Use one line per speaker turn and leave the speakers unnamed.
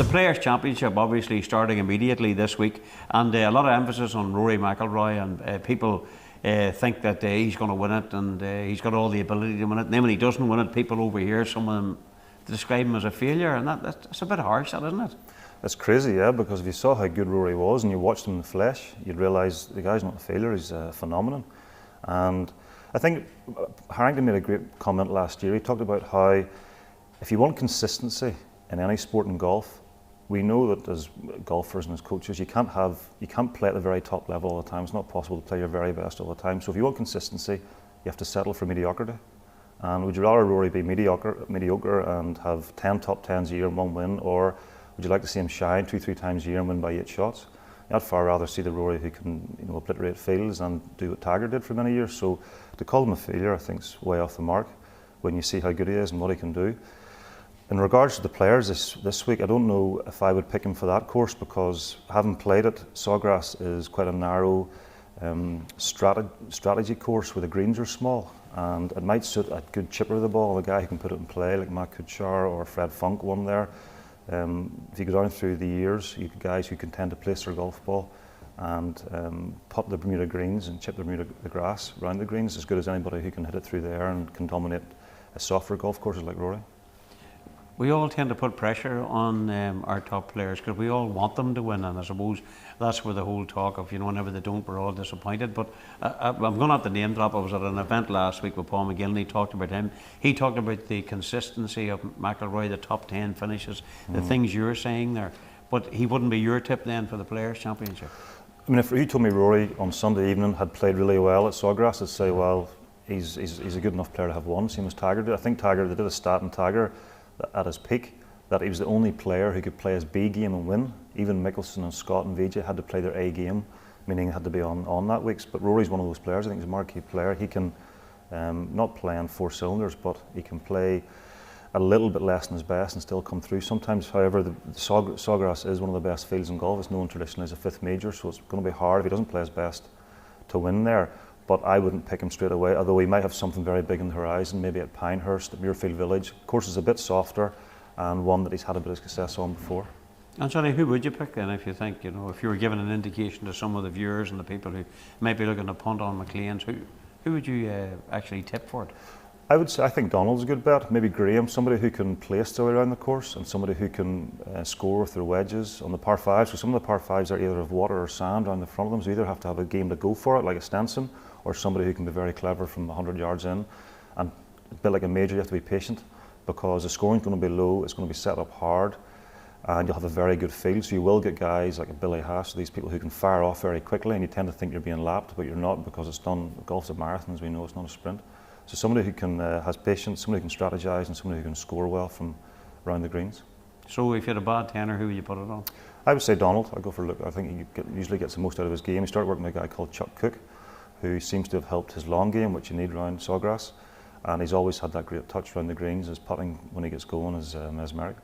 Players' Championship obviously starting immediately this week, and a lot of emphasis on Rory McIlroy, and people think that he's going to win it, and he's got all the ability to win it. And then when he doesn't win it, people over here, some of them describe him as a failure, and that's a bit harsh, that, isn't it?
It's crazy, yeah, because if you saw how good Rory was and you watched him in the flesh, you'd realise the guy's not a failure, he's a phenomenon. And I think Harrington made a great comment last year. He talked about how if you want consistency in any sport in golf, we know that as golfers and as coaches, you can't play at the very top level all the time. It's not possible to play your very best all the time. So if you want consistency, you have to settle for mediocrity. And would you rather Rory be mediocre and have 10 top 10s a year and 1 win, or would you like to see him shine 2-3 times a year and win by 8 shots? I'd far rather see the Rory who can, obliterate fields and do what Tiger did for many years. So to call him a failure, I think, is way off the mark when you see how good he is and what he can do. In regards to the players this week, I don't know if I would pick him for that course, because having played it, Sawgrass is quite a narrow strategy course where the greens are small, and it might suit a good chipper of the ball, a guy who can put it in play like Matt Kuchar or Fred Funk won there. If you go down through the years, you get guys who can tend to place their golf ball and putt the Bermuda greens and chip the grass around the greens as good as anybody who can hit it through the air and can dominate a softer golf courses like Rory.
We all tend to put pressure on our top players because we all want them to win, and I suppose that's where the whole talk of, whenever they don't, we're all disappointed. But I'm going to have to name drop. I was at an event last week with Paul McGill, and he talked about him. He talked about the consistency of McIlroy, the top 10 finishes, the things you're saying there. But he wouldn't be your tip then for the Players' Championship?
I mean, if you told me Rory on Sunday evening had played really well at Sawgrass, I'd say, well, he's a good enough player to have won, same as Tiger did. I think they did a stat in Tiger at his peak that he was the only player who could play his B game and win. Even Mickelson and Scott and Vijay had to play their A game, meaning he had to be on that week. But Rory's one of those players. I think he's a marquee player. He can not play on 4 cylinders, but he can play a little bit less than his best and still come through. Sometimes, however, the Sawgrass is one of the best fields in golf. It's known traditionally as a 5th major, so it's going to be hard if he doesn't play his best to win there. But I wouldn't pick him straight away, although he might have something very big on the horizon, maybe at Pinehurst, at Muirfield Village. The course is a bit softer and one that he's had a bit of success on before.
And Johnny, who would you pick then if you think, if you were given an indication to some of the viewers and the people who might be looking to punt on McLean's, who would you actually tip for it?
I think Donald's a good bet. Maybe Graham, somebody who can place their way around the course and somebody who can score with their wedges on the par 5s. So some of the par 5s are either of water or sand around the front of them, so you either have to have a game to go for it, like a Stenson, or somebody who can be very clever from 100 yards in. And a bit like a major, you have to be patient because the scoring's going to be low, it's going to be set up hard, and you'll have a very good field. So you will get guys like a Billy Haas, these people who can fire off very quickly, and you tend to think you're being lapped, but you're not, because it's done. Golf's a marathon, as we know, it's not a sprint. So somebody who can has patience, somebody who can strategize, and somebody who can score well from around the greens.
So if you had a bad tenner, who would you put it on?
I would say Donald. I'd go for Luke. I think he usually gets the most out of his game. He started working with a guy called Chuck Cook, who seems to have helped his long game, which you need around Sawgrass, and he's always had that great touch around the greens. His putting when he gets going is mesmeric.